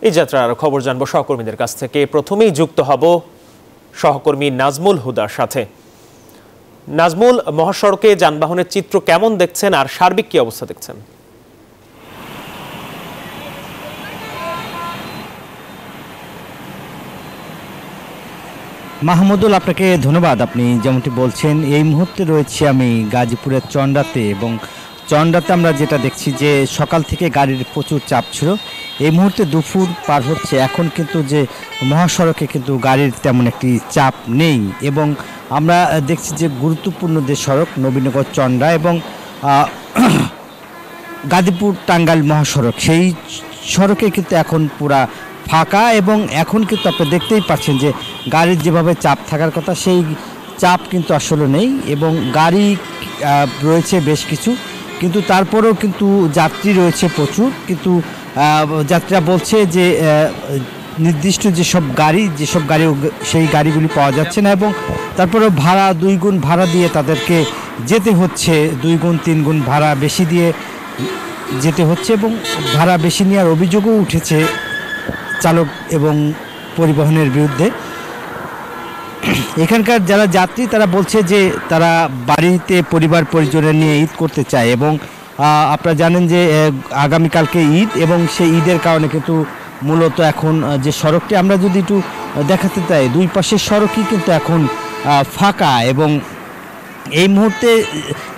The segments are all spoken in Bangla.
এই যাত্রার খবর জানবো সহকর্মীদের কাছ থেকে। প্রথমেই যুক্ত হব সহকর্মী নাজমুল হুদার সাথে। নাজমুল, মহাসড়কে যানবাহনের চিত্র কেমন দেখছেন আর সার্বিক কি অবস্থা দেখছেন? মাহমুদুল, আপনাকে ধন্যবাদ। আপনি যেমনটি বলছেন, এই মুহূর্তে রয়েছে আমি গাজীপুরের চন্ডাতে, এবং চন্ডাতে আমরা যেটা দেখছি যে সকাল থেকে গাড়ির প্রচুর চাপ ছিল। এই মুহূর্তে দুপুর পার হচ্ছে, এখন কিন্তু যে মহাসড়কে কিন্তু গাড়ির তেমন একটি চাপ নেই, এবং আমরা দেখছি যে গুরুত্বপূর্ণ যে সড়ক নবীনগর চন্ডা এবং গাজীপুর টাঙ্গাইল মহাসড়ক, সেই সড়কে কিন্তু এখন পুরা ফাঁকা, এবং এখন কিন্তু আপনি দেখতেই পাচ্ছেন যে গাড়ির যেভাবে চাপ থাকার কথা সেই চাপ কিন্তু আসলে নেই, এবং গাড়ি রয়েছে বেশ কিছু, কিন্তু তারপরেও কিন্তু যাত্রী রয়েছে প্রচুর। কিন্তু যাত্রীরা বলছে যে নির্দিষ্ট যেসব গাড়ি সেই গাড়িগুলি পাওয়া যাচ্ছে না, এবং তারপরেও ভাড়া 2 গুণ ভাড়া দিয়ে তাদেরকে যেতে হচ্ছে, 2 গুণ 3 গুণ ভাড়া বেশি দিয়ে যেতে হচ্ছে, এবং ভাড়া বেশি নেওয়ার অভিযোগও উঠেছে চালক এবং পরিবহনের বিরুদ্ধে। এখানকার যারা যাত্রী তারা বলছে যে তারা বাড়িতে পরিবার পরিজনের নিয়ে ঈদ করতে চায়, এবং আপনারা জানেন যে আগামীকালকে ঈদ, এবং সেই ঈদের কারণে কিন্তু মূলত এখন যে সড়কটি আমরা যদি একটু দেখাতে চাই, দুই পাশের সড়কই কিন্তু এখন ফাঁকা, এবং এই মুহূর্তে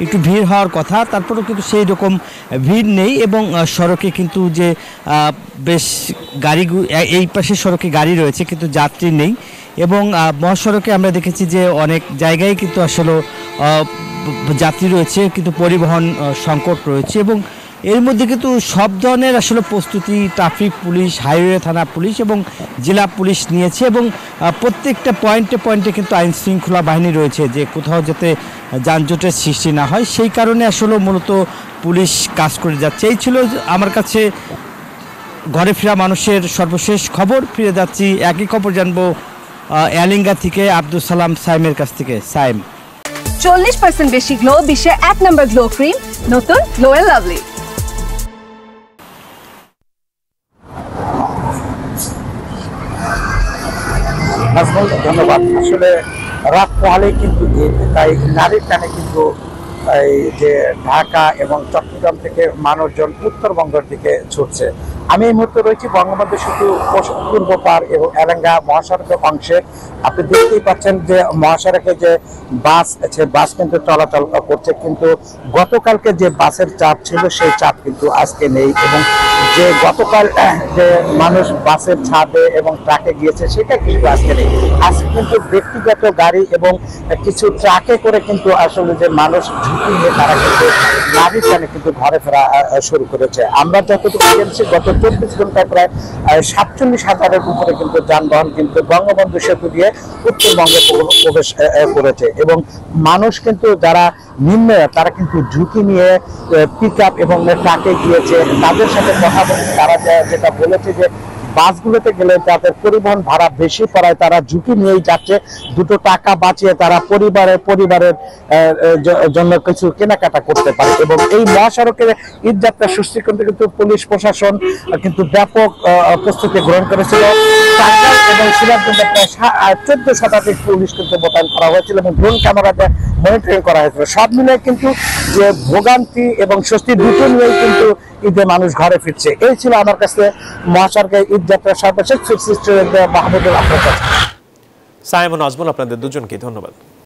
একটু ভিড় হওয়ার কথা, তারপরেও কিন্তু সেই রকম ভিড় নেই, এবং সড়কে কিন্তু যে বেশ গাড়ি, এই পাশের সড়কে গাড়ি রয়েছে কিন্তু যাত্রী নেই, এবং মহাসড়কে আমরা দেখেছি যে অনেক জায়গায় কিন্তু আসলে যাত্রী রয়েছে কিন্তু পরিবহন সংকট রয়েছে, এবং এর মধ্যে কিন্তু সব ধরনের আসলে প্রস্তুতি ট্রাফিক পুলিশ, হাইওয়ে থানা পুলিশ এবং জেলা পুলিশ নিয়েছে, এবং প্রত্যেকটা পয়েন্টে কিন্তু আইন শৃঙ্খলা বাহিনী রয়েছে যে কোথাও যাতে যানজটের সৃষ্টি না হয়, সেই কারণে আসলে মূলত পুলিশ কাজ করে যাচ্ছে। এই ছিল আমার কাছে ঘরে ফেরা মানুষের সর্বশেষ খবর। ফিরে যাচ্ছি, একই খবর জানবো এলিঙ্গা থেকে আব্দুল সালাম সাইমের কাছ থেকে। সাইম, 40% বেশি গ্লো, বিশ্বের 1 নম্বর গ্লো ক্রিম, নতুন গ্লো এন্ড লাভলি। ধন্যবাদ। আসলে রাত পোহালেই কিন্তু তাই নারীর টানে কিন্তু এই যে ঢাকা এবং চট্টগ্রাম থেকে মানুষজন উত্তরবঙ্গের দিকে ছুটছে। আমি এই মুহূর্তে রয়েছি বঙ্গবন্ধু সেতু পূর্ব পার এবং এলাঙ্গা মহাসড়কের অংশে। আপনি দেখতেই পাচ্ছেন যে মহাসড়কে যে বাস কিন্তু চলাচল করছে, কিন্তু গতকালকে যে বাসের চাপ ছিল সেই চাপ কিন্তু আজকে নেই, এবং যে গতকাল যে মানুষ বাসের ছাদে এবং ট্রাকে গিয়েছে সেটা কিন্তু আজকে নেই। আজকে কিন্তু ব্যক্তিগত গাড়ি এবং কিছু ট্রাকে করে কিন্তু আসলে যে মানুষ ঝুঁকি নিয়ে তারা কিন্তু নারীর টানে কিন্তু ঘরে ফেরা শুরু করেছে। আমরা যতটুকু জেনেছি গত 24 ঘন্টায় প্রায় 47,000-এর উপরে কিন্তু যানবাহন কিন্তু বঙ্গবন্ধু সেতু দিয়ে উত্তরবঙ্গে প্রবেশ করেছে, এবং মানুষ কিন্তু যারা নিম্ন তারা কিন্তু ঝুঁকি নিয়ে পিকআপ এবং ট্রাকে গিয়েছে। তাদের সাথে কথা বলে তারা যেটা বলেছে যে বাসগুলোতে গেলে তাদের পরিবহন ভাড়া বেশি পড়ায়, তারা ঝুঁকি নিয়েই যাচ্ছে, 2 টাকা বাঁচিয়ে তারা পরিবারের জন্য কিছু কেনাকাটা করতে পারে। এবং এই মহাসড়কের ঈদযাত্রা সুষ্ঠু করতে কিন্তু পুলিশ প্রশাসন কিন্তু ব্যাপক প্রস্তুতি গ্রহণ করেছিল। টাঙ্গাইল এবং সিরাজগঞ্জে প্রায় 14 শতাধিক পুলিশ কিন্তু মোতায়েন করা হয়েছিল, এবং ড্রোন ক্যামেরাতে মনিটরিং করা হয়েছিল। সব মিলে কিন্তু যে ভোগান্তি এবং স্বস্তি দুটো নিয়েই কিন্তু ঈদে মানুষ ঘরে ফিরছে। এই ছিল আমার কাছে মহাসড়কের ঈদযাত্রার সর্বশেষ। মাহমুদুল, আপনার কাছে। সাইম ও নাজমুল, আপনাদের দুজনকে ধন্যবাদ।